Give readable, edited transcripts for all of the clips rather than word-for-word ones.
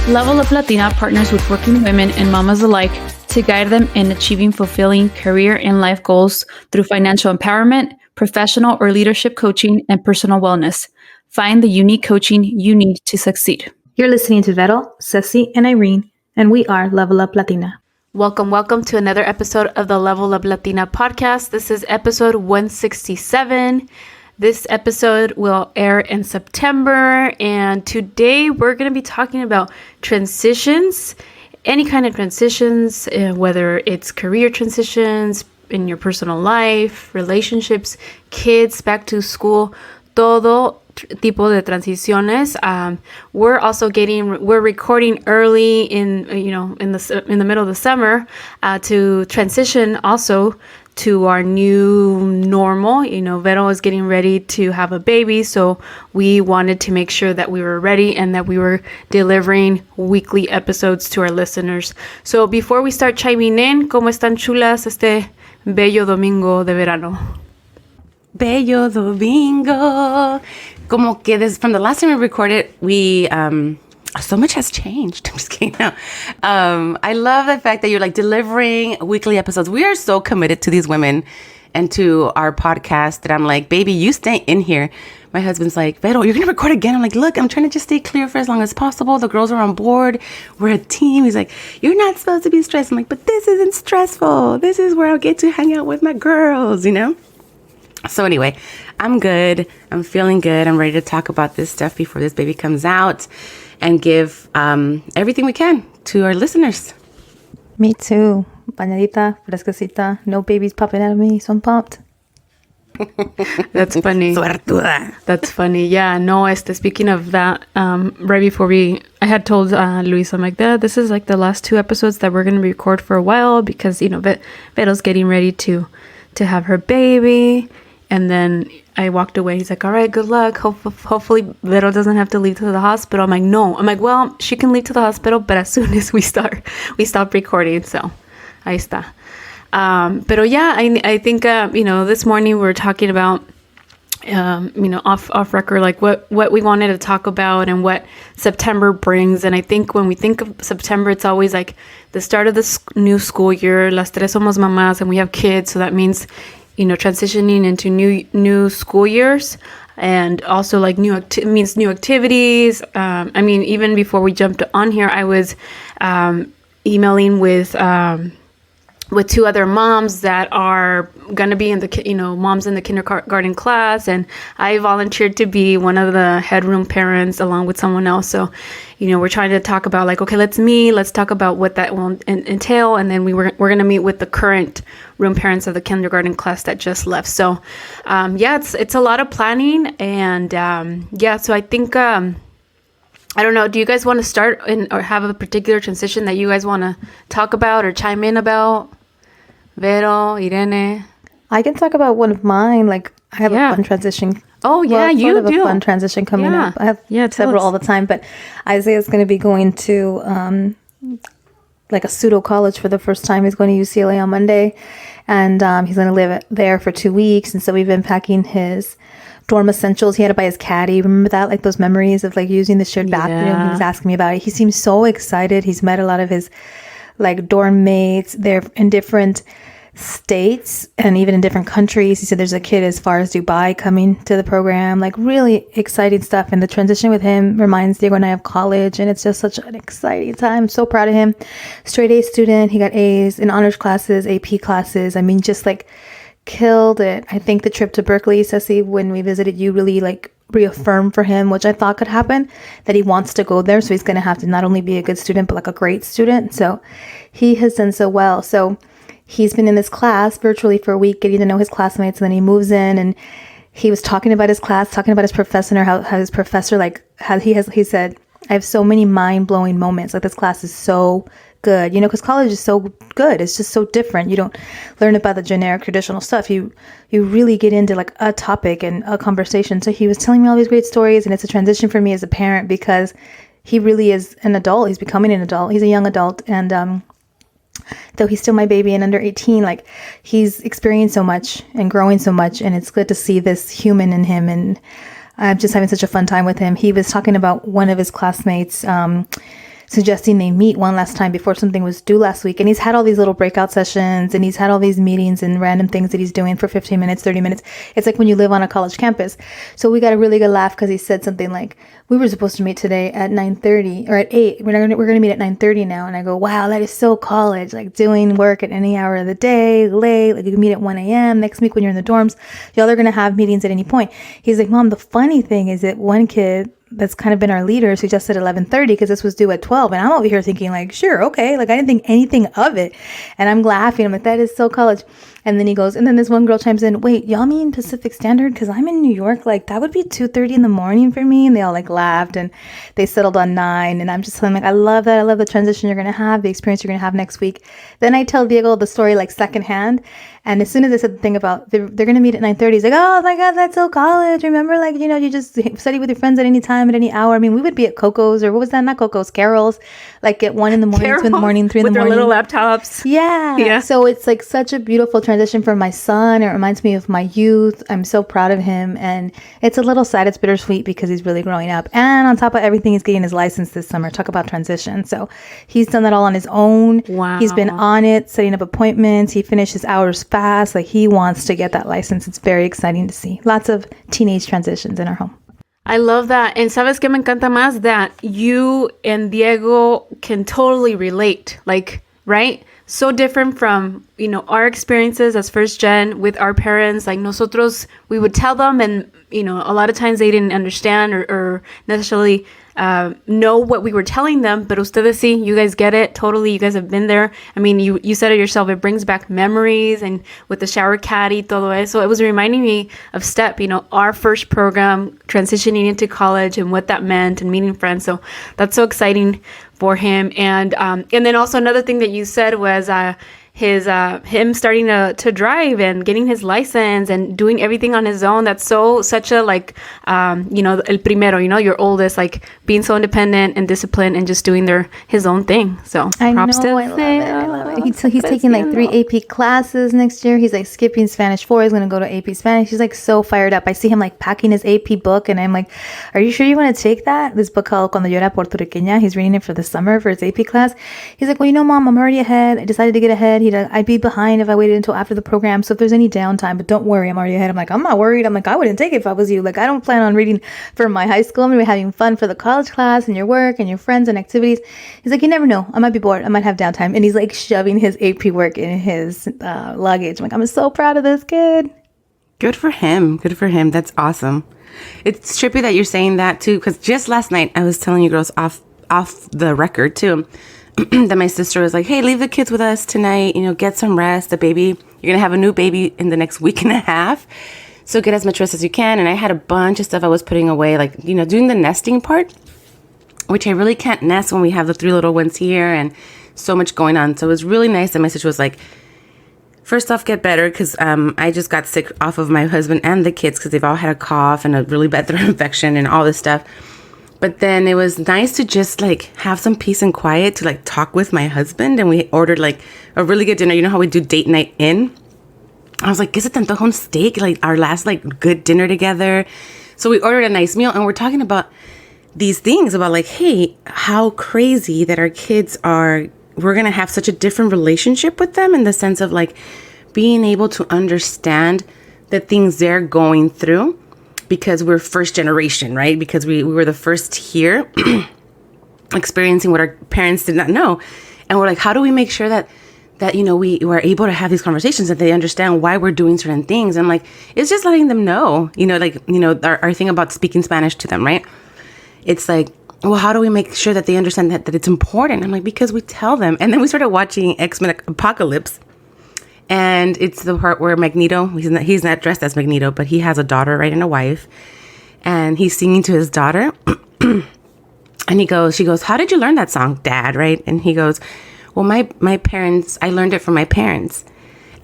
Level Up Latina partners with working women and mamas alike to guide them in achieving fulfilling career and life goals through financial empowerment, professional or leadership coaching, and personal wellness. Find the unique coaching you need to succeed. You're listening to Vero, Ceci, and Irene, and we are Level Up Latina. Welcome to another episode of the Level Up Latina podcast. This is episode 167. This episode will air in September, and today we're going to be talking about transitions, any kind of transitions, whether it's career transitions, in your personal life, relationships, kids, back to school, todo tipo de transiciones. We're recording early in the middle of the summer to transition also to our new normal. Vero is getting ready to have a baby, so we wanted to make sure that we were ready and that we were delivering weekly episodes to our listeners. So before we start chiming in, ¿cómo están chulas este bello domingo de verano? Bello domingo. Como que from the last time we recorded, we so much has changed. I'm just kidding. No. I love the fact that you're delivering weekly episodes. We are so committed to these women and to our podcast that I'm like, baby, you stay in here. My husband's like, Vero, you're going to record again. I'm like, look, I'm trying to just stay clear for as long as possible. The girls are on board. We're a team. He's like, you're not supposed to be stressed. I'm like, but this isn't stressful. This is where I'll get to hang out with my girls, So anyway, I'm good. I'm feeling good. I'm ready to talk about this stuff before this baby comes out and give everything we can to our listeners. Me too. Bañadita, fresquecita, no babies popping out of me, so I'm pumped. That's funny. Suertuda. That's funny. Yeah, no, speaking of that, right before I had told Luis, I'm like, this is the last two episodes that we're going to record for a while because, Vero's getting ready to have her baby. And then I walked away. He's like, all right, good luck. Hopefully Vero doesn't have to leave to the hospital. I'm like, no. I'm like, well, she can leave to the hospital, but as soon as we stop recording. So, ahí está. Pero yeah, I think, this morning we were talking about, off record, what we wanted to talk about and what September brings. And I think when we think of September, it's always the start of the new school year. Las tres somos mamás and we have kids. So that means, transitioning into new school years, and also means new activities. Even before we jumped on here, I was emailing with two other moms that are going to be in the, moms in the kindergarten class. And I volunteered to be one of the headroom parents along with someone else. So, we're trying to talk about okay, let's talk about what that will entail. And then we're going to meet with the current room parents of the kindergarten class that just left. So, it's a lot of planning. And, so I think, I don't know. Do you guys want to start or have a particular transition that you guys want to talk about or chime in about? Vero, Irene? I can talk about one of mine. I have a fun transition. Oh, yeah, you do. A fun transition coming up. I have several all the time. But Isaiah's going to be going to a pseudo college for the first time. He's going to UCLA on Monday. And he's going to live there for 2 weeks. And so we've been packing his dorm essentials. He had to buy his caddy. Remember that? Those memories of using the shared bathroom. He was asking me about it. He seems so excited. He's met a lot of his dorm mates. They're in different states and even in different countries. He said there's a kid as far as Dubai coming to the program. Really exciting stuff. And the transition with him reminds Diego and I of college. And it's just such an exciting time. I'm so proud of him. Straight A student. He got A's in honors classes, AP classes. Just killed it. I think the trip to Berkeley, Ceci, when we visited you, really reaffirmed for him, which I thought could happen, that he wants to go there. So he's going to have to not only be a good student, but a great student. So he has done so well. So he's been in this class virtually for a week, getting to know his classmates. And then he moves in and he was talking about his class, talking about his professor, how his professor, he said, I have so many mind-blowing moments. This class is so good, because college is so good. It's just so different. You don't learn about the generic traditional stuff. You really get into a topic and a conversation. So he was telling me all these great stories, and it's a transition for me as a parent because he really is an adult. He's becoming an adult. He's a young adult. And though he's still my baby and under 18, he's experienced so much and growing so much. And it's good to see this human in him. And I'm just having such a fun time with him. He was talking about one of his classmates suggesting they meet one last time before something was due last week. And he's had all these little breakout sessions and he's had all these meetings and random things that he's doing for 15 minutes, 30 minutes. It's like when you live on a college campus. So we got a really good laugh because he said something like, we were supposed to meet today at 9:30 or at 8. We're going to meet at 9:30 now. And I go, wow, that is so college, like doing work at any hour of the day, late, like you can meet at 1 a.m. Next week when you're in the dorms, y'all are going to have meetings at any point. He's like, Mom, the funny thing is that one kid that's kind of been our leader suggested 11:30 because this was due at 12. And I'm over here thinking like, sure, okay. Like I didn't think anything of it. And I'm laughing. I'm like, that is so college. And then he goes, and then this one girl chimes in, wait, y'all mean Pacific Standard? Because I'm in New York. Like that would be 2:30 in the morning for me. And they all like laughed and they settled on 9. And I'm just telling them like, I love that. I love the transition you're going to have, the experience you're going to have next week. Then I tell Diego the story like secondhand. And as soon as I said the thing about they're going to meet at 9:30, he's like, oh my God, that's so college. Remember, like, you know, you just study with your friends at any time, at any hour. I mean, we would be at Coco's or what was that? Not Coco's, Carol's, like at 1 in the morning, 2 in the morning, 3 in the morning. With their little laptops. Yeah. So it's like such a beautiful transition for my son. It reminds me of my youth. I'm so proud of him. And it's a little sad. It's bittersweet because he's really growing up. And on top of everything, he's getting his license this summer. Talk about transition. So he's done that all on his own. Wow. He's been on it, setting up appointments. He finished his hours fast. Like he wants to get that license. It's very exciting to see. Lots of teenage transitions in our home. I love that. And sabes que me encanta más that you and Diego can totally relate. Like, right? So different from, you know, our experiences as first gen with our parents. Like nosotros, we would tell them and, you know, a lot of times they didn't understand or necessarily know what we were telling them, but ustedes sí, you guys get it totally. You guys have been there. I mean, you said it yourself. It brings back memories, and with the shower caddy, todo eso. It was reminding me of STEP. You know, our first program, transitioning into college, and what that meant, and meeting friends. So that's so exciting for him. And then also another thing that you said was him starting to drive and getting his license and doing everything on his own. That's such a like you know, el primero, you know, your oldest, like being so independent and disciplined and just doing his own thing. So I love it. He's taking like 3 AP classes next year. He's like skipping Spanish 4. He's gonna go to AP Spanish. He's like so fired up. I see him like packing his AP book and I'm like, are you sure you want to take that? This book called Cuando Yo Era Puertorriqueña. He's reading it for the summer for his AP class. He's like, well, you know, Mom, I'm already ahead. I decided to get ahead. I'd be behind if I waited until after the program. So if there's any downtime, but don't worry, I'm already ahead. I'm like, I'm not worried. I'm like, I wouldn't take it if I was you. Like, I don't plan on reading for my high school. I'm going to be having fun for the college class and your work and your friends and activities. He's like, you never know. I might be bored. I might have downtime. And he's like shoving his AP work in his luggage. I'm like, I'm so proud of this kid. Good for him. Good for him. That's awesome. It's trippy that you're saying that too, because just last night I was telling you girls off the record too, that my sister was like, hey, leave the kids with us tonight, you know, get some rest. The baby, you're going to have a new baby in the next week and a half. So get as much rest as you can. And I had a bunch of stuff I was putting away, like, you know, doing the nesting part, which I really can't nest when we have the 3 little ones here and so much going on. So it was really nice that my sister was like, first off, get better, because I just got sick off of my husband and the kids because they've all had a cough and a really bad throat infection and all this stuff. But then it was nice to just like have some peace and quiet to like talk with my husband. And we ordered like a really good dinner. You know how we do date night in? I was like, ¿qué se te antoja un steak? Like our last like good dinner together. So we ordered a nice meal and we're talking about these things about like, hey, how crazy that our kids are. We're going to have such a different relationship with them in the sense of like being able to understand the things they're going through. Because we're first generation, right? Because we were the first here experiencing what our parents did not know. And we're like, how do we make sure that you know, we were able to have these conversations, that they understand why we're doing certain things? And like, it's just letting them know, you know, like, you know, our thing about speaking Spanish to them, right? It's like, well, how do we make sure that they understand that it's important? I'm like, because we tell them. And then we started watching X-Men Apocalypse. And it's the part where Magneto, he's not dressed as Magneto, but he has a daughter, right, and a wife. And he's singing to his daughter. And she goes, how did you learn that song, Dad, right? And he goes, well, my parents, I learned it from my parents.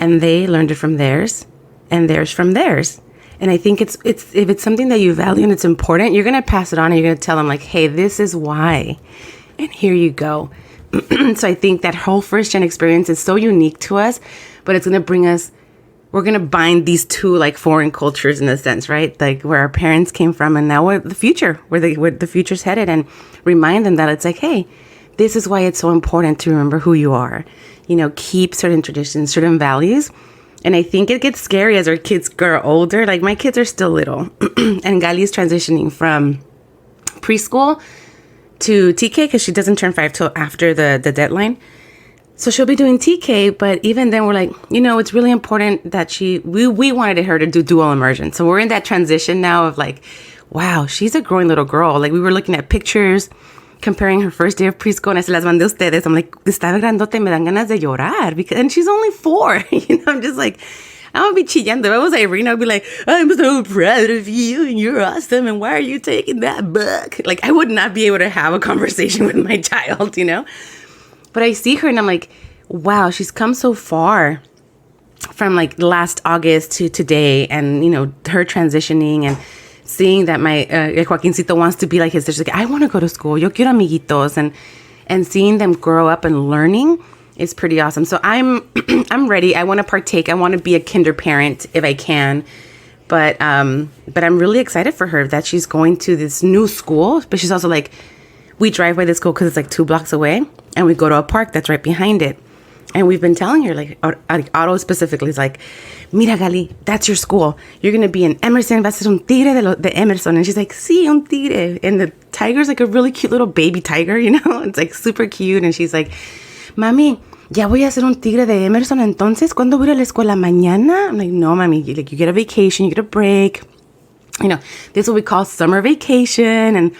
And they learned it from theirs, and theirs from theirs. And I think it's if it's something that you value and it's important, you're going to pass it on and you're going to tell them like, hey, this is why. And here you go. So I think that whole first gen experience is so unique to us, but it's going to bring us, we're going to bind these two like foreign cultures in a sense, right? Like where our parents came from and now where the future's headed, and remind them that it's like, hey, this is why it's so important to remember who you are. Keep certain traditions, certain values. And I think it gets scary as our kids grow older. Like, my kids are still little. And Gali's transitioning from preschool to TK because she doesn't turn 5 till after the deadline. So she'll be doing TK, but even then we're like, it's really important that we wanted her to do dual immersion. So we're in that transition now of like, wow, she's a growing little girl. Like, we were looking at pictures, comparing her first day of preschool, and I se las mandé a ustedes. I'm like, está grandote, me dan ganas de llorar, and she's only 4. I'm just like, I would be chillando. If I was Irene, I'd be like, I'm so proud of you, and you're awesome, and why are you taking that book? Like, I would not be able to have a conversation with my child, But I see her, and I'm like, wow, she's come so far from like last August to today, and, her transitioning and seeing that my Joaquincito wants to be like his sister. Like, I want to go to school. Yo quiero amiguitos. And seeing them grow up and learning is pretty awesome. So I'm ready. I want to partake. I want to be a kinder parent if I can. But I'm really excited for her that she's going to this new school. But she's also like, we drive by the school because it's like 2 blocks away. And we go to a park that's right behind it. And we've been telling her, like Otto specifically is like, mira, Gali, that's your school. You're going to be in Emerson. Vas a ser un tigre de Emerson. And she's like, sí, un tigre. And the tiger's like a really cute little baby tiger, It's like super cute. And she's like, mami, ya voy a ser un tigre de Emerson. Entonces, ¿cuándo voy a la escuela? ¿Mañana? I'm like, no, mami. You get a vacation. You get a break. This is what we call summer vacation. And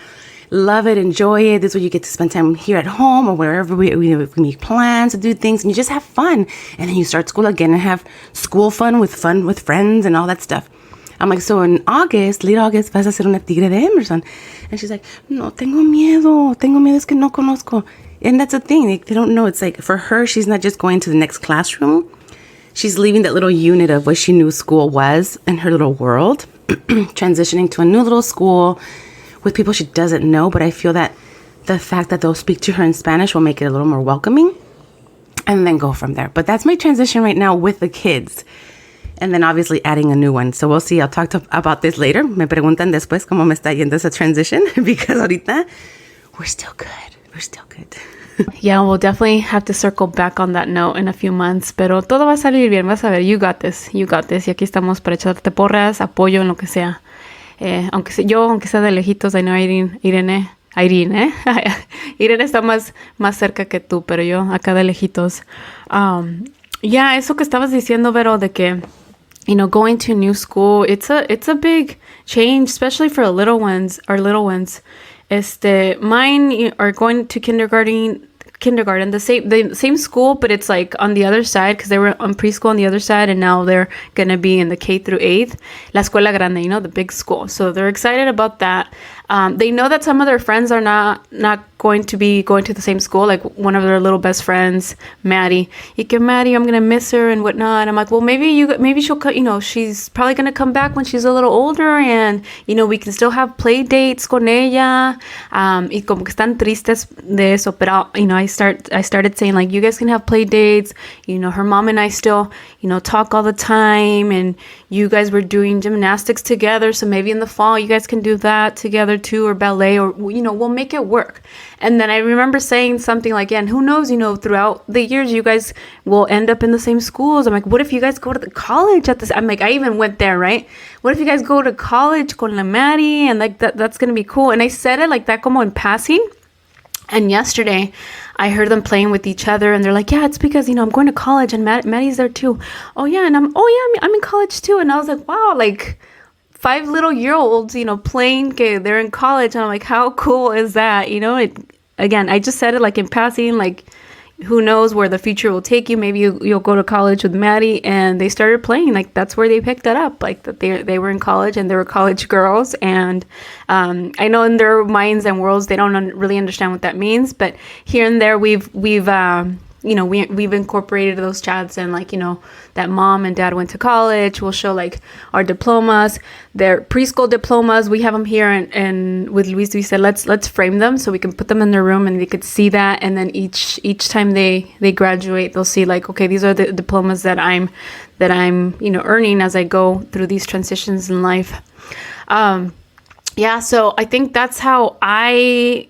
love it, enjoy it. This is where you get to spend time here at home or wherever we make plans to do things, and you just have fun. And then you start school again and have school fun with friends and all that stuff. I'm like, so in August, late August, vas a ser una tigre de Emerson. And she's like, no, tengo miedo es que no conozco. And that's the thing, they don't know. It's like, for her, she's not just going to the next classroom. She's leaving that little unit of what she knew school was in her little world, transitioning to a new little school with people she doesn't know. But I feel that the fact that they'll speak to her in Spanish will make it a little more welcoming, and then go from there. But that's my transition right now with the kids. And then obviously adding a new one. So we'll see. I'll talk about this later. Me preguntan después cómo me está yendo esa transition, because ahorita we're still good. We're still good. Yeah, we'll definitely have to circle back on that note in a few months. Pero todo va a salir bien. Vas a ver. You got this. You got this. Y aquí estamos para echarte porras, apoyo en lo que sea. Aunque sea de lejitos, I know Irene, Irene está más cerca que tú, pero yo acá de lejitos. Eso que estabas diciendo, Vero, de que, going to a new school, it's a big change, especially for our little ones. Mine are going to kindergarten, the same school, but it's like on the other side, because they were on preschool on the other side, and now they're gonna be in the K through 8th, La Escuela Grande, the big school. So they're excited about that. They know that some of their friends are not going to be going to the same school, like one of their little best friends, Maddie. Maddie, I'm gonna miss her and whatnot. I'm like, well, maybe she'll, she's probably gonna come back when she's a little older, and we can still have play dates con ella. Y como que están tristes de eso, pero I started saying, like, you guys can have play dates. Her mom and I still, talk all the time, and you guys were doing gymnastics together, so maybe in the fall you guys can do that together too, or ballet, or we'll make it work. And then I remember saying something like, and who knows, throughout the years you guys will end up in the same schools. I'm like, what if you guys go to the college at this? I'm like, I even went there, right? What if you guys go to college con la Maddie, and like that's gonna be cool. And I said it like that, como in passing. And yesterday, I heard them playing with each other, and they're like, yeah, it's because, I'm going to college, and Maddie's there too. Oh yeah, and I'm in college too. And I was like, wow, like 5 little year-olds, playing, okay, they're in college. And I'm like, how cool is that? Again, I just said it like in passing, like, who knows where the future will take you. Maybe you'll go to college with Maddie. And they started playing, like, that's where they picked it up, like that they were in college, and they were college girls. And I know in their minds and worlds they don't really understand what that means, but here and there we've incorporated those chats, and like, that mom and dad went to college. We'll show like our diplomas, their preschool diplomas. We have them here, and with Luis, we said let's frame them so we can put them in their room and they could see that. And then each time they graduate, they'll see like, okay, these are the diplomas that I'm earning as I go through these transitions in life. So I think that's how I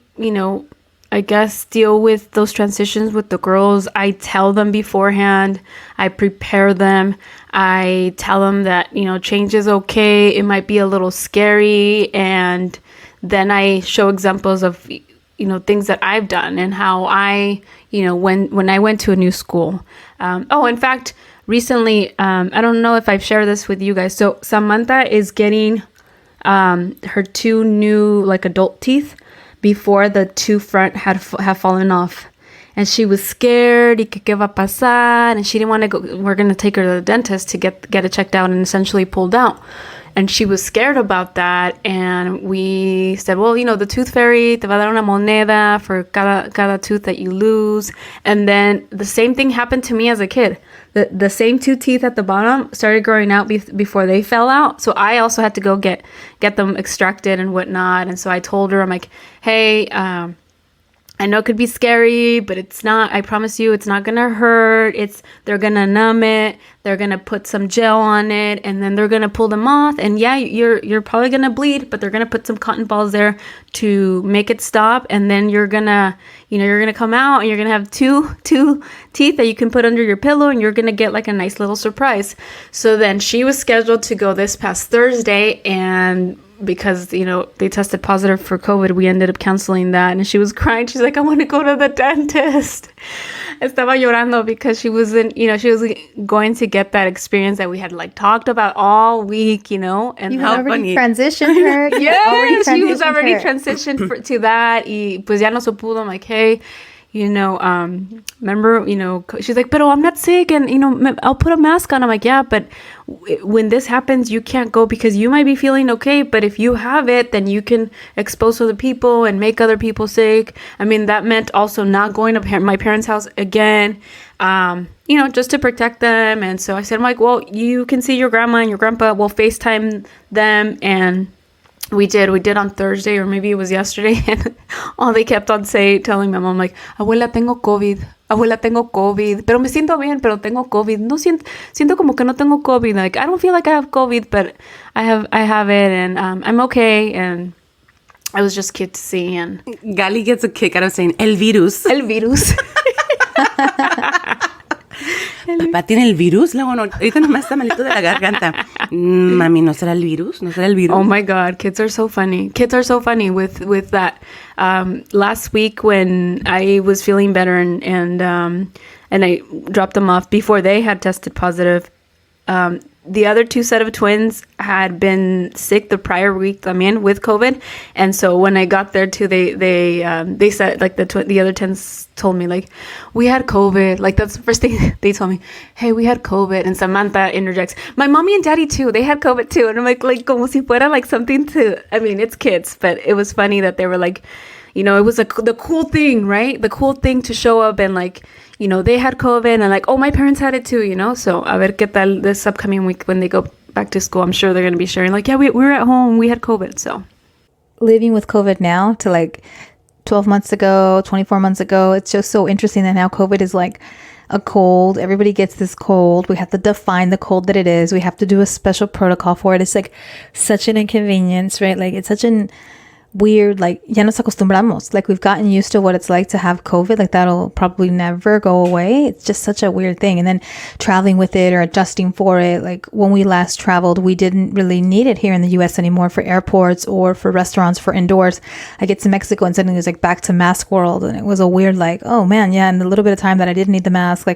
I guess, deal with those transitions with the girls. I tell them beforehand. I prepare them. I tell them that, change is okay. It might be a little scary. And then I show examples of, things that I've done and how I, when I went to a new school. In fact, recently, I don't know if I've shared this with you guys. So Samantha is getting her 2 new adult teeth before the 2 front have fallen off. And she was scared, y que va a pasar, and she didn't want to go. We're going to take her to the dentist to get it checked out and essentially pulled out. And she was scared about that. And we said, well, the tooth fairy te va a dar una moneda for cada tooth that you lose. And then the same thing happened to me as a kid. The same 2 teeth at the bottom started growing out before they fell out. So I also had to go get them extracted and whatnot. And so I told her, I'm like, hey, I know it could be scary, but it's not. I promise you, it's not gonna hurt. They're gonna numb it. They're gonna put some gel on it, and then they're gonna pull them off. And yeah, you're probably gonna bleed, but they're gonna put some cotton balls there to make it stop. And then you're gonna come out, and you're gonna have two teeth that you can put under your pillow, and you're gonna get a nice little surprise. So then she was scheduled to go this past Thursday, and because, they tested positive for COVID, we ended up canceling that. And she was crying. She's like, I want to go to the dentist. Estaba llorando because she was going to get that experience that we had talked about all week, and you how had already transitioned her. Yeah, she was already transitioned to that. Y pues ya no se pudo. I'm like, hey, remember, she's like, pero I'm not sick and, I'll put a mask on. I'm like, yeah, but when this happens, you can't go because you might be feeling okay. But if you have it, then you can expose other people and make other people sick. I mean, that meant also not going to my parents' house again, just to protect them. And so I said, I'm like, well, you can see your grandma and your grandpa. We'll FaceTime them. And we did on Thursday, or maybe it was yesterday, and all they kept on telling my mom, abuela, tengo COVID, pero me siento bien, pero tengo COVID. No siento como que no tengo COVID. I don't feel like I have COVID, but I have it, and I'm okay, and it was just cute to see. And Gali gets a kick out of saying, el virus. Papá tiene el virus, luego no, ahorita nomás está malito de la garganta. Mami, ¿no será el virus? Oh my God, kids are so funny. With that. Last week when I was feeling better and I dropped them off before they had tested positive, the other 2 set of twins had been sick the prior week también with COVID. And so when I got there too, they said, the other twins told me, we had COVID. That's the first thing they told me. Hey, we had COVID. And Samantha interjects, my mommy and daddy too, they had COVID too. And I'm like como si fuera something it's kids, but it was funny that they were it was the cool thing, right? The cool thing to show up and they had COVID and oh, my parents had it too, So a ver qué tal this upcoming week when they go back to school. I'm sure they're going to be sharing yeah, we were at home, we had COVID. So living with COVID now to 12 months ago, 24 months ago, it's just so interesting that now COVID is a cold. Everybody gets this cold. We have to define the cold that it is. We have to do a special protocol for it. It's such an inconvenience, right? It's such an weird, ya nos acostumbramos. We've gotten used to what it's like to have COVID. That'll probably never go away. It's just such a weird thing. And then traveling with it or adjusting for it. When we last traveled, we didn't really need it here in the U.S. anymore for airports or for restaurants, for indoors. I get to Mexico and suddenly it was back to mask world. And it was a weird, oh man, yeah. And the little bit of time that I didn't need the mask,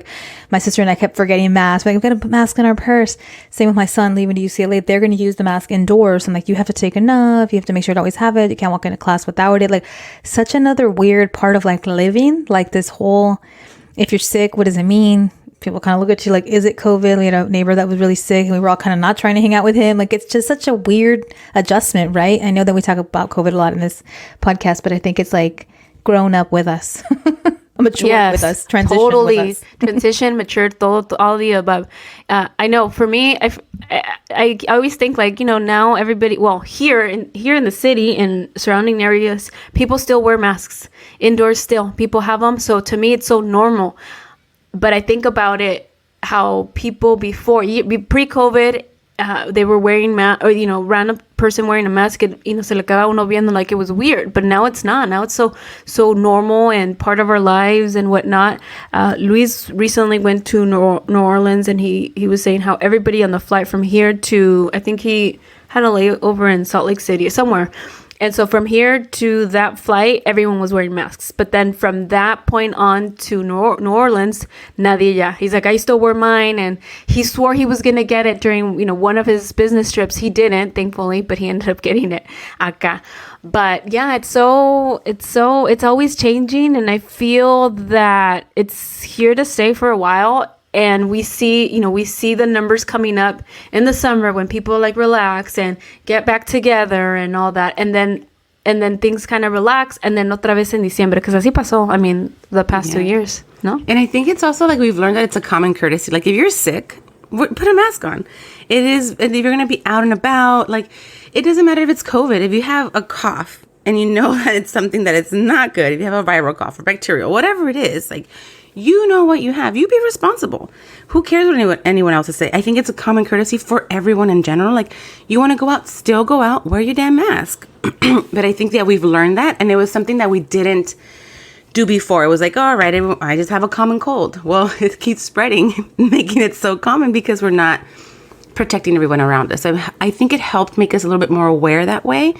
my sister and I kept forgetting masks. We've got a mask in our purse. Same with my son leaving to UCLA. They're going to use the mask indoors. I'm you have to take enough. You have to make sure to always have it. You can't walk into class without it. Such another weird part of living, this whole, if you're sick, what does it mean? People kind of look at you is it COVID? We had a neighbor that was really sick and we were all kind of not trying to hang out with him. It's just such a weird adjustment, right? I know that we talk about COVID a lot in this podcast, but I think it's grown up with us. Matured with us, transition totally with us. Transition, matured, all the above. I know for me, I always think now everybody, well, here in the city and surrounding areas, people still wear masks indoors. Still, people have them. So to me, it's so normal. But I think about it, how people before pre-COVID, they were wearing or random person wearing a mask, and se le quedaba uno viendo like it was weird. But now it's not. Now it's so normal and part of our lives and whatnot. Luis recently went to New Orleans, and he was saying how everybody on the flight from here to, I think he had a layover in Salt Lake City somewhere. And so from here to that flight, everyone was wearing masks. But then from that point on to New Orleans, nadie ya. He's like, I still wear mine. And he swore he was going to get it during, one of his business trips. He didn't, thankfully, but he ended up getting it acá. But yeah, it's always changing. And I feel that it's here to stay for a while. And we see the numbers coming up in the summer when people like relax and get back together and all that. And then things kind of relax. And then otra vez en diciembre, because así pasó. I mean, the past 2 years, no? And I think it's also like we've learned that it's a common courtesy. Like if you're sick, put a mask on. It is, if you're going to be out and about, like it doesn't matter if it's COVID. If you have a cough and you know that it's something that it's not good, if you have a viral cough or bacterial, whatever it is, like, you know what you have. You be responsible. Who cares what anyone else is saying? I think it's a common courtesy for everyone in general. Like, you want to go out, still go out, wear your damn mask. But I think that we've learned that, and it was something that we didn't do before. It was like, all right, I just have a common cold. Well, it keeps spreading, making it so common because we're not protecting everyone around us. So I think it helped make us a little bit more aware that way.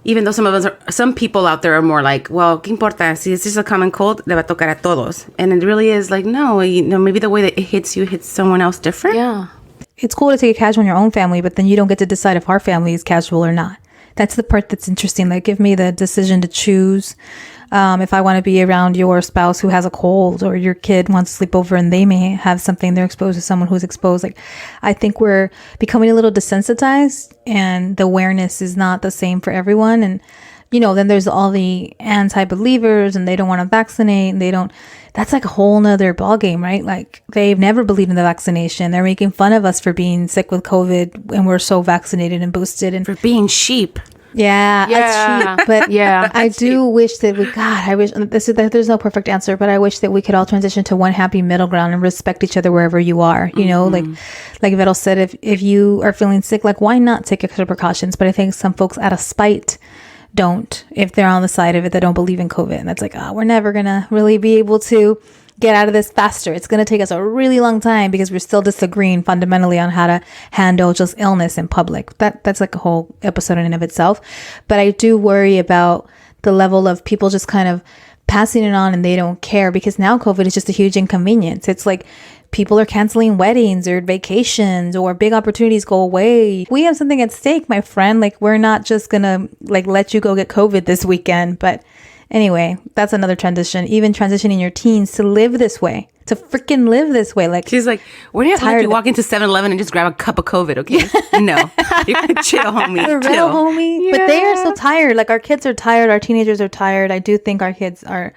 Even though some people out there are more like, well, ¿qué importa? Si it's just a common cold, le va a tocar a todos. And it really is like, no, maybe the way that it hits you hits someone else different. Yeah. It's cool to take it casual in your own family, but then you don't get to decide if our family is casual or not. That's the part that's interesting. Like, give me the decision to choose if I want to be around your spouse who has a cold, or your kid wants to sleep over and they may have something, they're exposed to someone who's exposed. Like, I think we're becoming a little desensitized, and the awareness is not the same for everyone. And, then there's all the anti-believers, and they don't want to vaccinate, and that's like a whole nother ballgame, right? Like, they've never believed in the vaccination. They're making fun of us for being sick with COVID, and we're so vaccinated and boosted, and for being sheep. Yeah, that's true. But yeah, I do wish that I wish there's no perfect answer, but I wish that we could all transition to one happy middle ground and respect each other wherever you are. Like Vettel said, if you are feeling sick, like, why not take extra precautions? But I think some folks out of spite don't, if they're on the side of it, that don't believe in COVID. And that's like, we're never gonna really be able to get out of this faster. It's going to take us a really long time because we're still disagreeing fundamentally on how to handle just illness in public. That's like a whole episode in and of itself. But I do worry about the level of people just kind of passing it on and they don't care, because now COVID is just a huge inconvenience. It's like people are canceling weddings or vacations, or big opportunities go away. We have something at stake, my friend. Like, we're not just going to let you go get COVID this weekend. But anyway, that's another transition. Even transitioning your teens to live this way, to freaking live this way. Like, she's like, we're not tired to walk into 7-Eleven and just grab a cup of COVID, okay? No, you're gonna chill, homie. For real, homie. Yeah. But they are so tired. Like, our kids are tired. Our teenagers are tired. I do think our kids are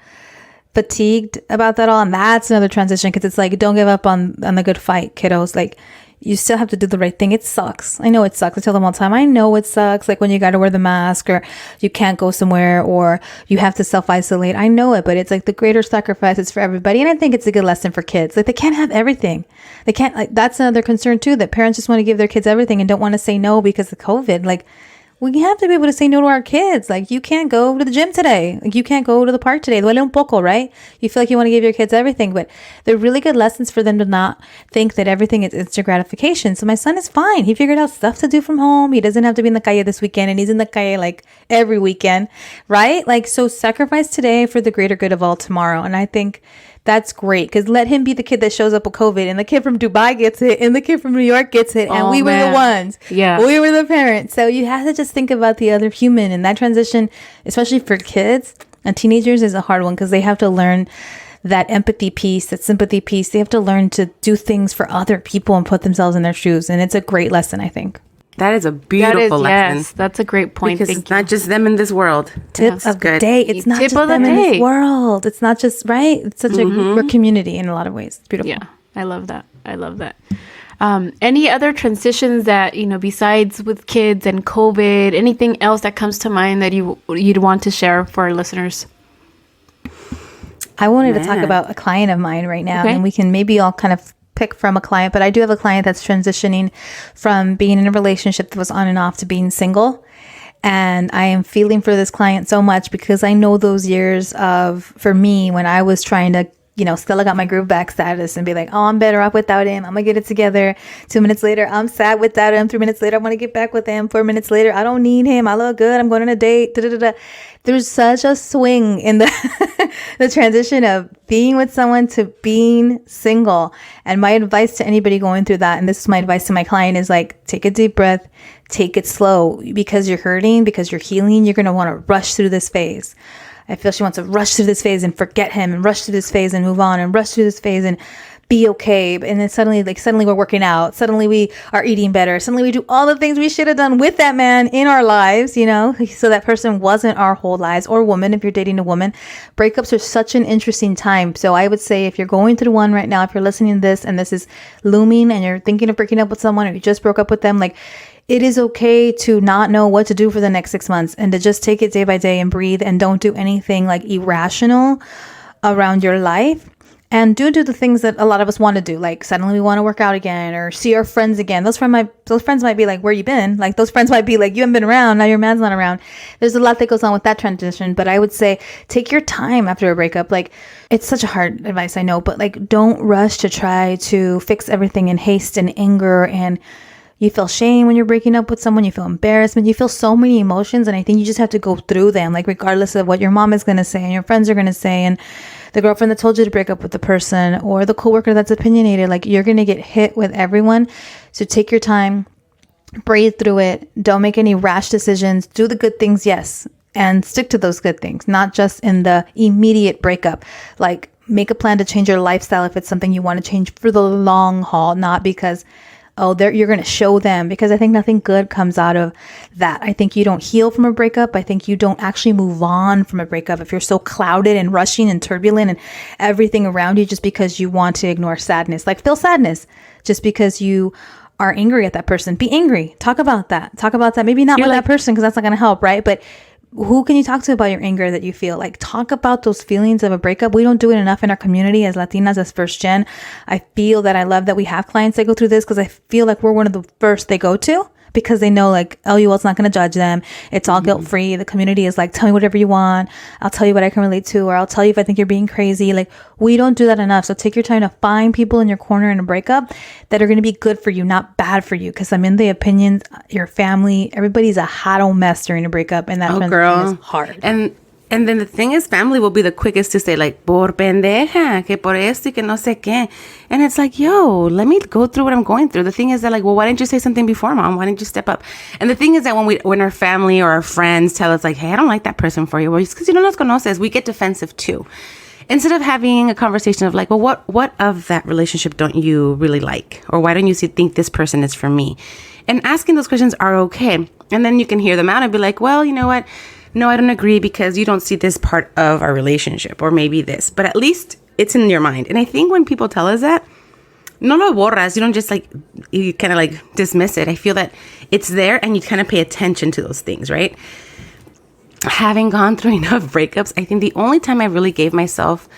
fatigued about that all, and that's another transition, because it's like, don't give up on the good fight, kiddos. Like, you still have to do the right thing. It sucks. I know it sucks. I tell them all the time, I know it sucks. Like, when you got to wear the mask, or you can't go somewhere, or you have to self-isolate. I know it, but it's like the greater sacrifice is for everybody. And I think it's a good lesson for kids. Like, they can't have everything. They can't, like, that's another concern too, that parents just want to give their kids everything and don't want to say no because of COVID. Like, we have to be able to say no to our kids. Like, you can't go to the gym today. Like, you can't go to the park today. Duele un poco, right? You feel like you want to give your kids everything, but they're really good lessons for them to not think that everything is instant gratification. So my son is fine. He figured out stuff to do from home. He doesn't have to be in the calle this weekend, and he's in the calle like every weekend, right? Like, so sacrifice today for the greater good of all tomorrow. And I think that's great, because let him be the kid that shows up with COVID, and the kid from Dubai gets it, and the kid from New York gets it, and we were the ones. Yeah. We were the parents. So you have to just think about the other human, and that transition, especially for kids and teenagers, is a hard one, because they have to learn that empathy piece, that sympathy piece. They have to learn to do things for other people and put themselves in their shoes. And it's a great lesson, I think. That is a beautiful lesson. Yes, that's a great point. Because it's not just them in this world. Tip of the day. It's not just them in this world. It's not just, right? It's such a community in a lot of ways. It's beautiful. Yeah, I love that. Any other transitions that, besides with kids and COVID, anything else that comes to mind that you'd want to share for our listeners? I wanted to talk about a client of mine right now, and we can maybe all kind of pick from a client, but I do have a client that's transitioning from being in a relationship that was on and off to being single. And I am feeling for this client so much because I know those years for me, when I was trying to, still got my groove back status and be like, oh, I'm better off without him. I'm gonna get it together. 2 minutes later, I'm sad without him. 3 minutes later, I want to get back with him. 4 minutes later, I don't need him. I look good. I'm going on a date. Da, da, da, da. There's such a swing in the the transition of being with someone to being single. And my advice to anybody going through that, and this is my advice to my client, is like, take a deep breath, take it slow, because you're hurting, because you're healing. You're going to want to rush through this phase. I feel she wants to rush through this phase and forget him, and rush through this phase and move on, and rush through this phase and be okay. And then suddenly we're working out. Suddenly we are eating better. Suddenly we do all the things we should have done with that man in our lives, so that person wasn't our whole lives, or woman, if you're dating a woman. Breakups are such an interesting time. So I would say, if you're going through one right now, if you're listening to this and this is looming and you're thinking of breaking up with someone, or you just broke up with them, like, it is okay to not know what to do for the next 6 months, and to just take it day by day and breathe, and don't do anything like irrational around your life. And do the things that a lot of us want to do. Like, suddenly we want to work out again, or see our friends again. Those friends might be like, where you been? Like, those friends might be like, you haven't been around. Now your man's not around. There's a lot that goes on with that transition. But I would say, take your time after a breakup. Like, it's such a hard advice, I know, but like, don't rush to try to fix everything in haste and anger. And you feel shame when you're breaking up with someone. You feel embarrassment. You feel so many emotions. And I think you just have to go through them, like, regardless of what your mom is going to say and your friends are going to say, and the girlfriend that told you to break up with the person, or the coworker that's opinionated. Like, you're going to get hit with everyone. So take your time, breathe through it. Don't make any rash decisions. Do the good things, yes, and stick to those good things, not just in the immediate breakup. Like, make a plan to change your lifestyle if it's something you want to change for the long haul, not because you're going to show them, because I think nothing good comes out of that. I think you don't heal from a breakup. I think you don't actually move on from a breakup if you're so clouded and rushing and turbulent and everything around you just because you want to ignore sadness. Like, feel sadness just because you are angry at that person. Be angry. Talk about that. Maybe not with that person, because that's not going to help, right? But who can you talk to about your anger that you feel? Like, talk about those feelings of a breakup. We don't do it enough in our community as Latinas, as first gen. I feel that I love that we have clients that go through this, because I feel like we're one of the first they go to, because they know, like, LUL's not going to judge them. It's all guilt-free. The community is like, tell me whatever you want. I'll tell you what I can relate to, or I'll tell you if I think you're being crazy. Like, we don't do that enough. So take your time to find people in your corner in a breakup that are going to be good for you, not bad for you. Because I'm in the opinions, your family, everybody's a hot old mess during a breakup, and that transition is hard. And then the thing is, family will be the quickest to say, like, por pendeja, que por esto y que no sé qué. And it's like, yo, let me go through what I'm going through. The thing is that, like, well, why didn't you say something before, Mom? Why didn't you step up? And the thing is that when our family or our friends tell us, like, hey, I don't like that person for you, well, it's because you don't nos conoces, we get defensive too. Instead of having a conversation of like, well, what of that relationship don't you really like? Or why don't you think this person is for me? And asking those questions are okay. And then you can hear them out and be like, well, you know what? No, I don't agree because you don't see this part of our relationship, or maybe this, but at least it's in your mind. And I think when people tell us that, no lo borras, you don't just like, you kind of like dismiss it. I feel that it's there and you kind of pay attention to those things, right? Having gone through enough breakups, I think the only time I really gave myself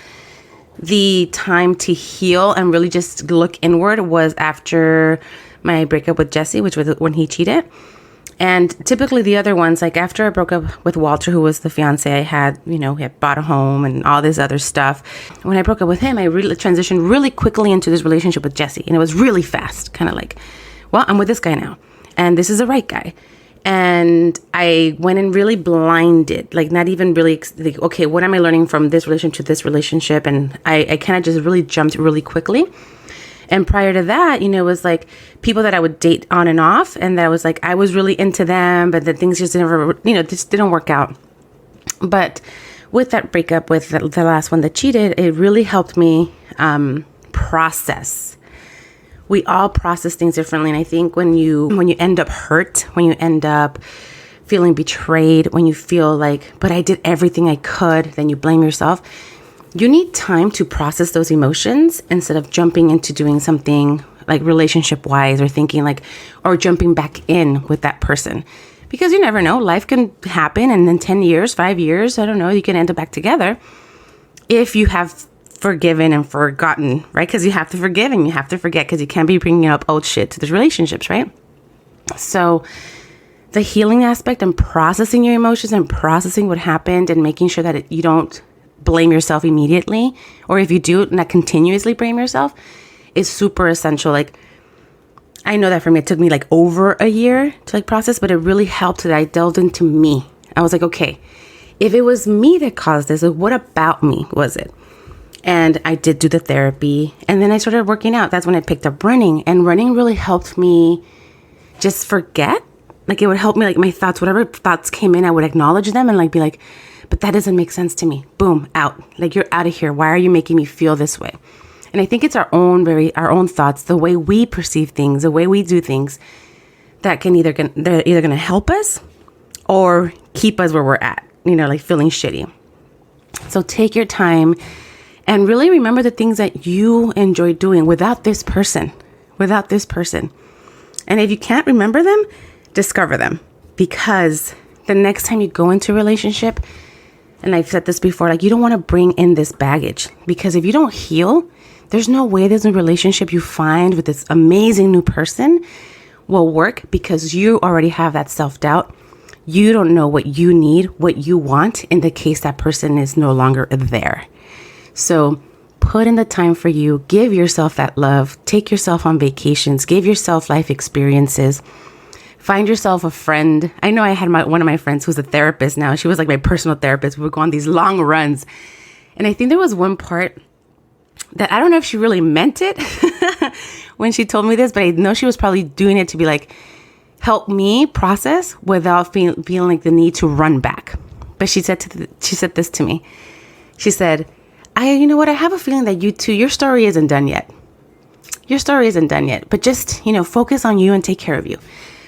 the time to heal and really just look inward was after my breakup with Jesse, which was when he cheated. And typically the other ones, like after I broke up with Walter, who was the fiance I had, we had bought a home and all this other stuff. When I broke up with him, I really transitioned really quickly into this relationship with Jesse. And it was really fast, kind of like, well, I'm with this guy now. And this is the right guy. And I went in really blinded, like not even really, like, okay, what am I learning from this relationship to this relationship? And I kind of just really jumped really quickly. And prior to that, it was like people that I would date on and off, and that was like, I was really into them, but the things just never, just didn't work out. But with that breakup with the last one that cheated, it really helped me process. We all process things differently. And I think when you end up hurt, when you end up feeling betrayed, when you feel like, but I did everything I could, then you blame yourself. You need time to process those emotions instead of jumping into doing something like relationship wise or thinking like, or jumping back in with that person, because you never know, life can happen. And then 10 years, 5 years, I don't know, you can end up back together if you have forgiven and forgotten, right? Because you have to forgive and you have to forget, because you can't be bringing up old shit to the relationships, right? So the healing aspect and processing your emotions and processing what happened and making sure that you don't blame yourself immediately, or if you do, not continuously blame yourself, is super essential. Like, I know that for me, it took me like over a year to like process, but it really helped that I delved into me. I was like, okay, if it was me that caused this, like, what about me was it? And I did do the therapy, and then I started working out. That's when I picked up running, and running really helped me just forget. Like, it would help me, like, my thoughts, whatever thoughts came in, I would acknowledge them and like be like, but that doesn't make sense to me. Boom, out. Like, you're out of here. Why are you making me feel this way? And I think it's our own thoughts, the way we perceive things, the way we do things, that they're either going to help us or keep us where we're at, like feeling shitty. So take your time and really remember the things that you enjoy doing without this person. And if you can't remember them, discover them, because the next time you go into a relationship, and I've said this before, like, you don't want to bring in this baggage, because if you don't heal, there's no way this new relationship you find with this amazing new person will work, because you already have that self-doubt. You don't know what you need, what you want in the case that person is no longer there. So put in the time for you, give yourself that love, take yourself on vacations, give yourself life experiences, find yourself a friend. I know I had one of my friends who's a therapist now. She was like my personal therapist. We would go on these long runs. And I think there was one part that I don't know if she really meant it when she told me this, but I know she was probably doing it to be like, help me process without feeling like the need to run back. But she said this to me. She said, you know what? I have a feeling that you two, your story isn't done yet. But just, focus on you and take care of you.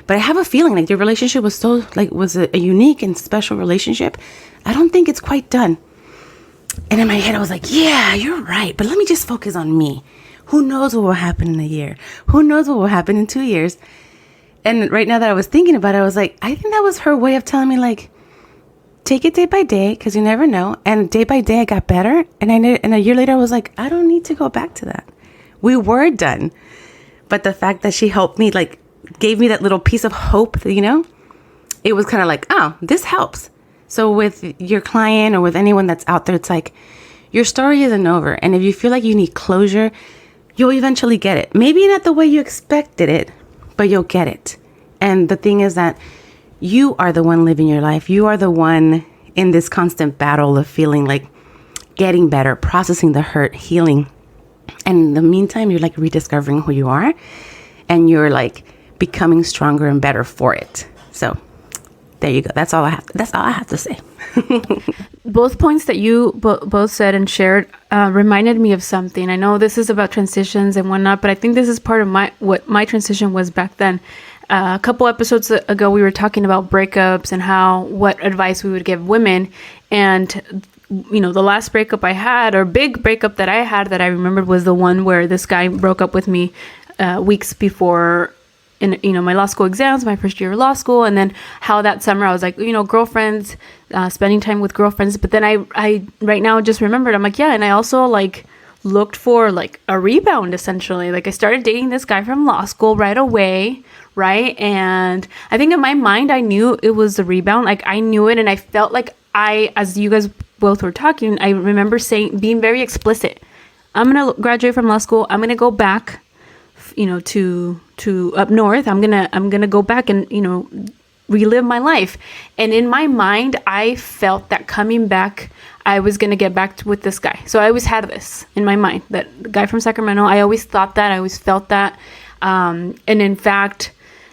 But I have a feeling like your relationship was a unique and special relationship. I don't think it's quite done. And in my head, I was like, yeah, you're right. But let me just focus on me. Who knows what will happen in a year? Who knows what will happen in 2 years? And right now that I was thinking about it, I was like, I think that was her way of telling me, like, take it day by day, because you never know. And day by day, I got better. And a year later, I was like, I don't need to go back to that. We were done. But the fact that she helped me, like, gave me that little piece of hope, it was kind of like, oh, this helps. So with your client or with anyone that's out there, it's like, your story isn't over. And if you feel like you need closure, you'll eventually get it. Maybe not the way you expected it, but you'll get it. And the thing is that you are the one living your life. You are the one in this constant battle of feeling like getting better, processing the hurt, healing. And in the meantime, you're like rediscovering who you are, and you're like becoming stronger and better for it. So there you go. That's all I have to say. Both points that you both said and shared reminded me of something. I know this is about transitions and whatnot, but I think this is part of what my transition was back then. A couple episodes ago, we were talking about breakups and what advice we would give women. And, the last breakup I had, or big breakup that I had that I remembered, was the one where this guy broke up with me weeks before in my law school exams, my first year of law school. And then how that summer I was like, girlfriends, spending time with girlfriends. But then I right now just remembered, I'm like, yeah. And I also like looked for like a rebound, essentially. Like, I started dating this guy from law school right away. Right. And I think in my mind, I knew it was a rebound. Like, I knew it. And I felt like as you guys both were talking, I remember being very explicit. I'm going to graduate from law school. I'm going to go back, to up north. I'm going to go back and, relive my life. And in my mind, I felt that coming back, I was going to get back with this guy. So I always had this in my mind, that the guy from Sacramento. I always thought that. I always felt that. And in fact,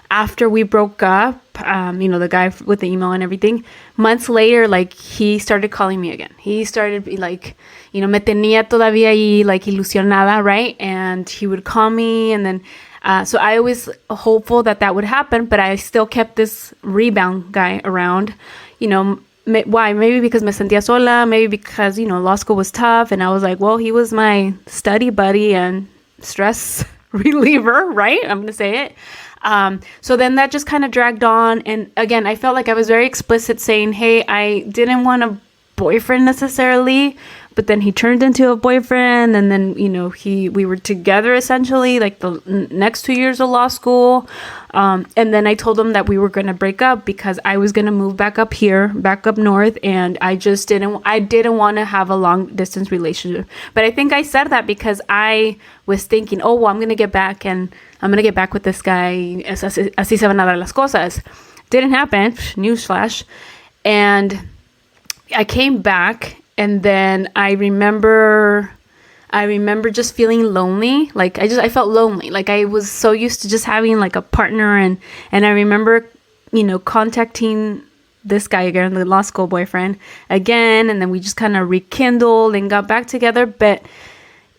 after we broke up, the guy with the email and everything, months later, like, he started calling me again. He started like, me tenía todavía ahí, like, ilusionada, right? And he would call me, and then, so I was hopeful that would happen, but I still kept this rebound guy around, why? Maybe because me sentía sola, maybe because, law school was tough, and I was like, well, he was my study buddy and stress reliever, right? I'm going to say it. So then that just kind of dragged on. And again, I felt like I was very explicit saying, hey, I didn't want to boyfriend necessarily, but then he turned into a boyfriend, and then we were together essentially like the next 2 years of law school, and then I told him that we were going to break up because I was going to move back up north, and I didn't want to have a long distance relationship. But I think I said that because I was thinking, oh well, I'm going to get back with this guy, así se van a dar las cosas. Didn't happen, newsflash. And I came back, and then I remember just feeling lonely. Like I felt lonely. Like I was so used to just having like a partner, and I remember, contacting this guy again, the law school boyfriend again, and then we just kind of rekindled and got back together. But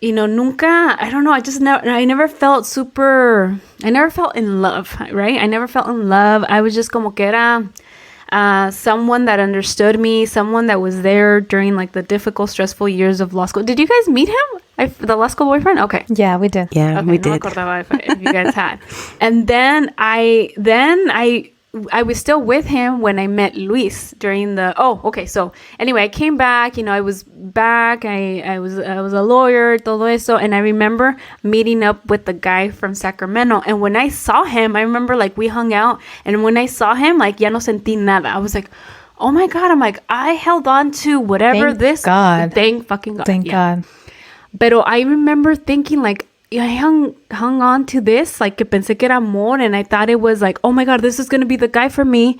nunca, I don't know, I never felt in love, right? I never felt in love. I was just como que era someone that understood me, someone that was there during like the difficult, stressful years of law school. Did you guys meet him? The law school boyfriend? Okay. Yeah, we did. Yeah, okay, we no did. acordaba if you guys had. And then I was still with him when I met Luis during so anyway, I came back, I was back, I was a lawyer, todo eso, and I remember meeting up with the guy from Sacramento, and when I saw him, I remember like we hung out, and when I saw him, like ya no sentí nada. I was like, oh my God, I'm like, I held on to whatever thank fucking God. Thank God. Pero I remember thinking like, I hung on to this, like que pensé que era amor, and I thought it was like, oh my God, this is going to be the guy for me.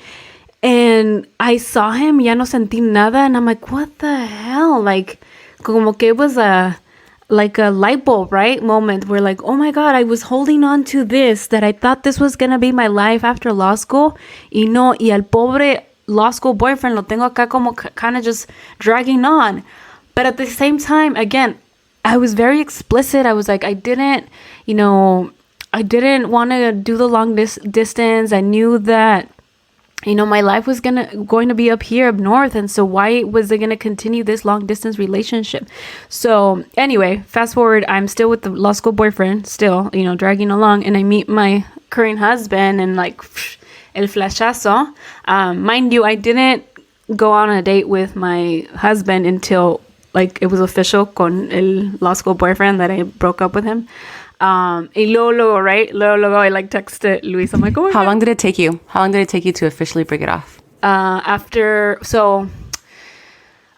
And I saw him, ya no sentí nada, and I'm like, what the hell? Like, como que it was a light bulb, right? Moment where like, oh my God, I was holding on to this, that I thought this was going to be my life after law school. Y al pobre law school boyfriend lo tengo acá como kind of just dragging on. But at the same time, again, I was very explicit. I was like, I didn't want to do the long distance. I knew that, my life was going to be up here up north. And so why was I going to continue this long distance relationship? So anyway, fast forward, I'm still with the law school boyfriend, still, dragging along. And I meet my current husband, and like el flashazo. Mind you, I didn't go on a date with my husband until like it was official con el law school boyfriend that I broke up with him. Y luego, I like texted Luis. I'm like, oh my God. How long did it take you? How long did it take you to officially break it off? So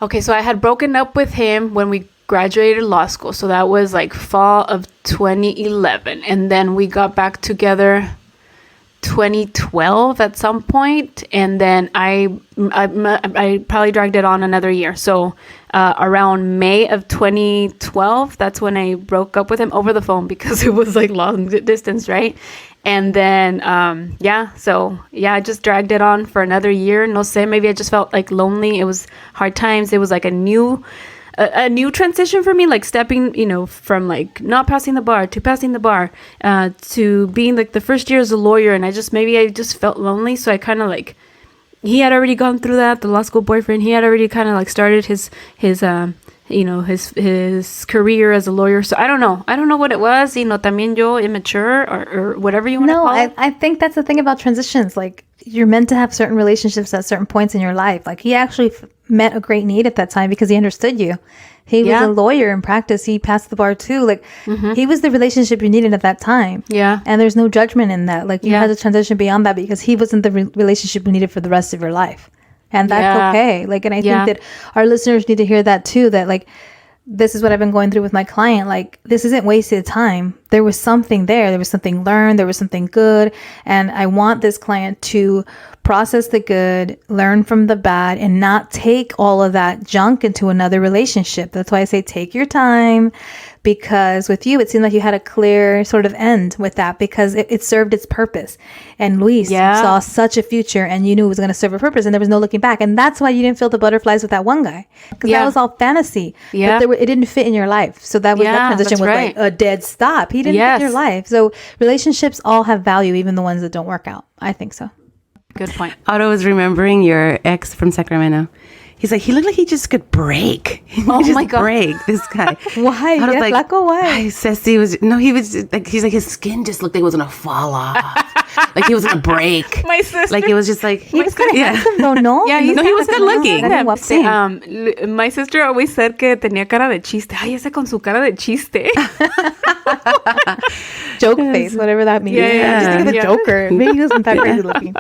I had broken up with him when we graduated law school. So that was like fall of 2011. And then we got back together 2012 at some point, and then I probably dragged it on another year. So around May of 2012, that's when I broke up with him over the phone because it was like long distance, right? And then I just dragged it on for another year. No sé, maybe I just felt like lonely. It was hard times. It was like a new transition for me, like stepping, from like not passing the bar to passing the bar, to being like the first year as a lawyer. And I just felt lonely. So I kind of like, he had already gone through that, the law school boyfriend. He had already kind of like started his career as a lawyer. So I don't know what it was, también yo immature or whatever you want to call it. I think that's the thing about transitions. Like, you're meant to have certain relationships at certain points in your life. Like, he actually met a great need at that time because he understood you. He was a lawyer in practice. He passed the bar too. Like, he was the relationship you needed at that time. Yeah. And there's no judgment in that. Like, you had to transition beyond that because he wasn't the relationship you needed for the rest of your life. And that's okay. Like, and I think that our listeners need to hear that too, that like, this is what I've been going through with my client. Like, this isn't wasted time. There was something there. There was something learned. There was something good. And I want this client to process the good, learn from the bad, and not take all of that junk into another relationship. That's why I say take your time, because with you, it seemed like you had a clear sort of end with that because it served its purpose. And Luis saw such a future, and you knew it was going to serve a purpose, and there was no looking back. And that's why you didn't feel the butterflies with that one guy, because that was all fantasy. But it didn't fit in your life. So that was that transition was like a dead stop. He didn't fit in your life. So relationships all have value, even the ones that don't work out. I think so. Good point. Otto was remembering your ex from Sacramento. He's like, he looked like he just could break. Oh my God. Break, this guy. Why? Like, Flaco, why? Ceci was, no, he was like, he's like, his skin just looked like it was going to fall off. like he was gonna break. My sister. Like it was just like He was kind of handsome, though, no? Yeah, he was good looking. My sister always said que tenía cara de chiste. Ay, ese con su cara de chiste. Joke face, whatever that means. Yeah. Just think of the Joker. Maybe he wasn't that crazy looking.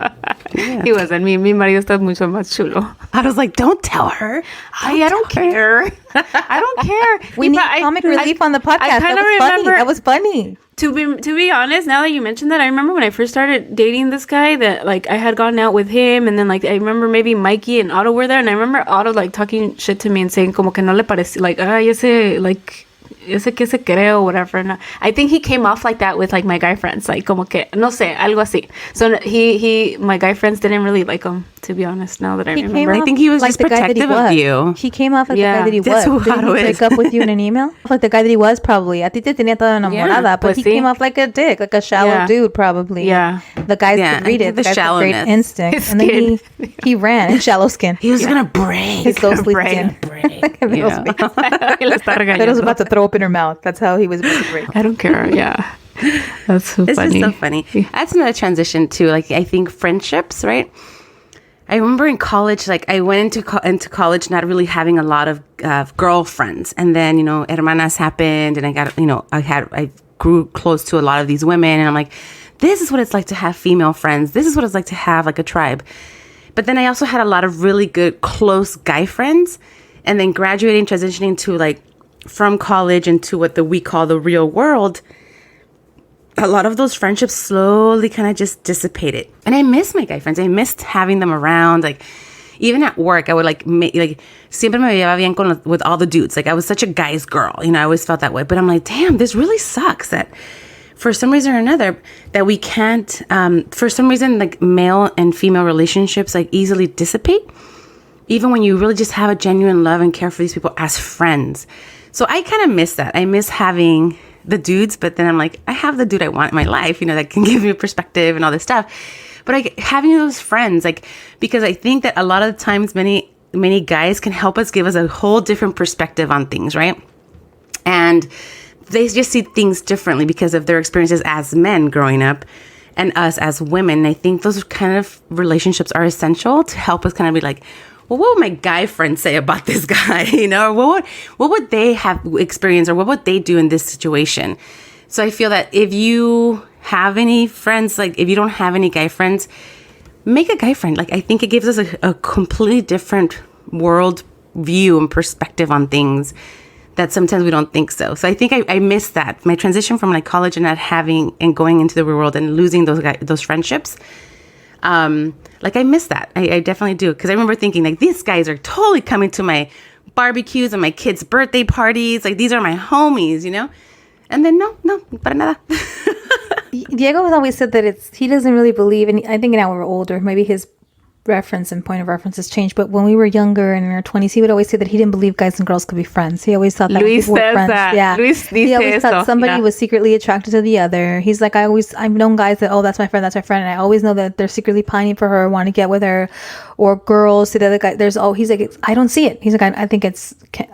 He wasn't. Mi marido está mucho más chulo. I was like, don't tell her. I don't care. I don't care. We need comic relief on the podcast. That was funny. To be honest, now that you mentioned that, I remember when I first started dating this guy that like I had gone out with him, and then like I remember maybe Mikey and Otto were there, and I remember Otto like talking shit to me and saying como que no le parecía, like ese que se cree or whatever. No, I think he came off like that with like my guy friends, like como que no sé, algo así. So my guy friends didn't really like him, to be honest. Now that I remember, I think he was like just protective of you. He came off like the guy that he was. Didn't he break up with you in an email? Like the guy that he was, probably. A ti te tenía toda enamorada, but he came off like a dick, like a shallow dude, probably. Yeah, the guys could read it. The shallowness, great instinct, and then he ran in shallow skin. He was gonna break his ghostly skin. That was about to throw up in her mouth. That's how he was about to break. I don't care. Yeah. That's so this funny. Is so funny. That's another transition too. Like I think friendships, right? I remember in college, like I went into college not really having a lot of girlfriends, and then hermanas happened, and I got I grew close to a lot of these women, and I'm like, this is what it's like to have female friends. This is what it's like to have like a tribe. But then I also had a lot of really good close guy friends, and then graduating, transitioning to like from college into what we call the real world, a lot of those friendships slowly kind of just dissipated. And I miss my guy friends. I missed having them around. Like, even at work, I would siempre me llevaba bien with all the dudes. Like, I was such a guy's girl. I always felt that way. But I'm like, damn, this really sucks that for some reason or another that we can't, for some reason, like male and female relationships like easily dissipate. Even when you really just have a genuine love and care for these people as friends. So I kind of miss that. I miss having the dudes, but then I'm like, I have the dude I want in my life, that can give me a perspective and all this stuff. But having those friends, like, because I think that a lot of the times many guys can help us, give us a whole different perspective on things, right? And they just see things differently because of their experiences as men growing up and us as women. I think those kind of relationships are essential to help us kind of be like, well, what would my guy friends say about this guy? Or what would they have experienced, or what would they do in this situation? So I feel that if you have any friends, like if you don't have any guy friends, make a guy friend. Like I think it gives us a completely different world view and perspective on things that sometimes we don't think so. So I think I miss that. My transition from like college and not having and going into the real world and losing those friendships. Like I miss that. I definitely do. Because I remember thinking like these guys are totally coming to my barbecues and my kids' birthday parties. Like these are my homies, And then no, para nada. Diego has always said that he doesn't really believe, and I think now we're older, maybe his reference and point of reference has changed, but when we were younger and in our 20s, he would always say that he didn't believe guys and girls could be friends. He always thought that Luis people were friends. That. Yeah. Luis he always thought somebody was secretly attracted to the other. He's like, I've known guys that, that's my friend, and I always know that they're secretly pining for her, want to get with her, or girls to the other guy. He's like, I don't see it. He's like, I think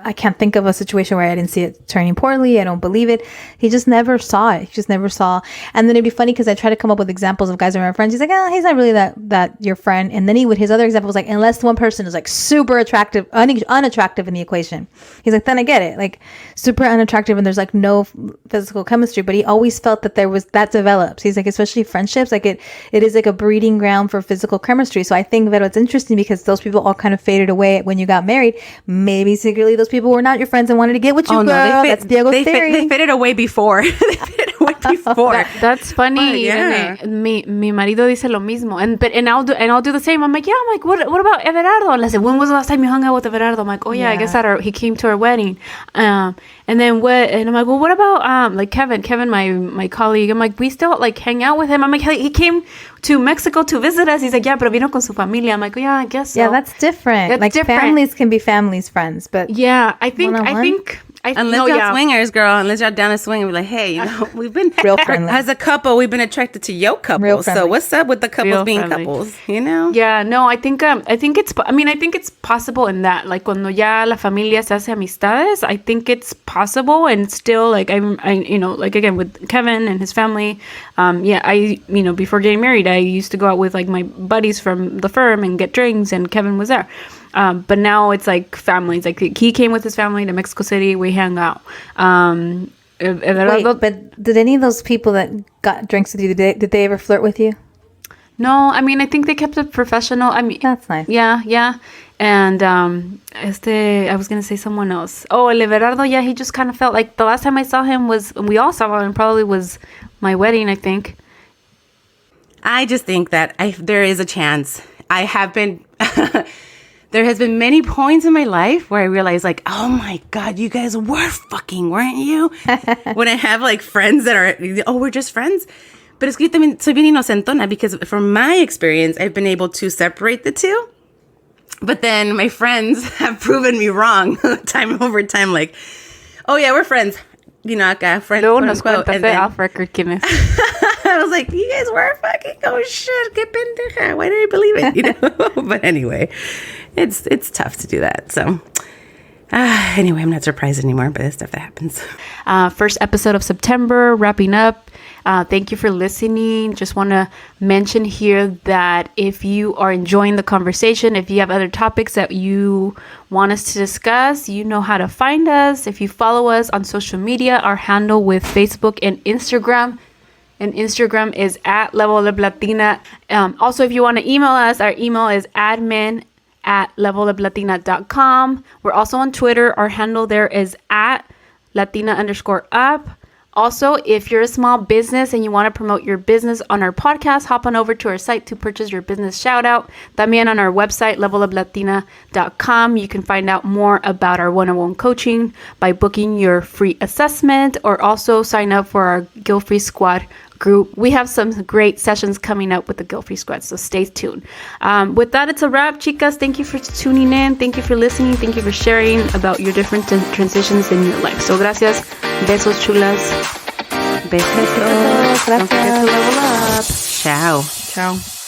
I can't think of a situation where I didn't see it turning poorly. I don't believe it. He just never saw it. He just never saw. And then it'd be funny because I try to come up with examples of guys who are my friends. He's like, he's not really that your friend. And then his other example was like, unless one person is like super attractive, unattractive in the equation. He's like, then I get it. Like super unattractive and there's like no physical chemistry, but he always felt that that develops. He's like, especially friendships, like it is like a breeding ground for physical chemistry. So I think that it's interesting because those people all kind of faded away when you got married. Maybe secretly those people were not your friends and wanted to get with you, girl. That's Diego's theory. They faded away before. That's funny. Yeah. Mi marido dice lo mismo, and I'll do the same. I'm like, what about Everardo? And I said, when was the last time you hung out with Everardo? I'm like, I guess he came to our wedding. And then what? And I'm like, well, what about like Kevin, my colleague? I'm like, we still like hang out with him. I'm like, he came to Mexico to visit us. He's like, yeah, pero vino con su familia. I'm like, yeah, I guess so. Yeah, that's different. Like different. Families can be families' friends, but yeah, I think Unless y'all swingers, girl. Unless y'all down to swing and be like, hey, we've been real friendly. As a couple, we've been attracted to your couple. So what's up with the couples being couples? Yeah, no, I think it's possible in that, like, cuando ya la familia se hace amistades, I think it's possible, and still, like, I like, again, with Kevin and his family, before getting married, I used to go out with, like, my buddies from the firm and get drinks, and Kevin was there. But now it's like families. Like, he came with his family to Mexico City. We hang out. Wait, but did any of those people that got drinks with you, did they ever flirt with you? No, I mean, I think they kept it professional. I mean, that's nice. Yeah. And I was gonna say someone else. Oh, El Everardo. Yeah, he just kind of felt like the last time I saw him we all saw him, probably was my wedding, I think. I just think that there is a chance. I have been. There has been many points in my life where I realized, like, oh my God, you guys were fucking, weren't you? When I have, like, friends that are, we're just friends. But es que yo también soy bien inocentona, because from my experience, I've been able to separate the two. But then my friends have proven me wrong time over time. Like, oh yeah, we're friends. Acá, friends. Luego nos cuenta off record quién es. I was like, you guys were fucking, oh shit, qué pendeja. Why did I believe it? But anyway, it's tough to do that. So anyway, I'm not surprised anymore by the stuff that happens. First episode of September, wrapping up. Thank you for listening. Just want to mention here that if you are enjoying the conversation, if you have other topics that you want us to discuss, you know how to find us. If you follow us on social media, our handle with Facebook and Instagram is @leveluplatina. Also, if you want to email us, our email is admin@leveluplatina.com. We're also on Twitter. Our handle there is @Latina_up. Also, if you're a small business and you want to promote your business on our podcast, hop on over to our site to purchase your business shout out. También on our website, leveluplatina.com, you can find out more about our one-on-one coaching by booking your free assessment, or also sign up for our Guilt-Free Squad group. We have some great sessions coming up with the Guilt-Free Squad, so stay tuned. With that, it's a wrap, chicas. Thank you for tuning in. Thank you for listening. Thank you for sharing about your different transitions in your life. So, gracias. Besos, chulas. Besitos. Don't forget to level up. Ciao. Ciao.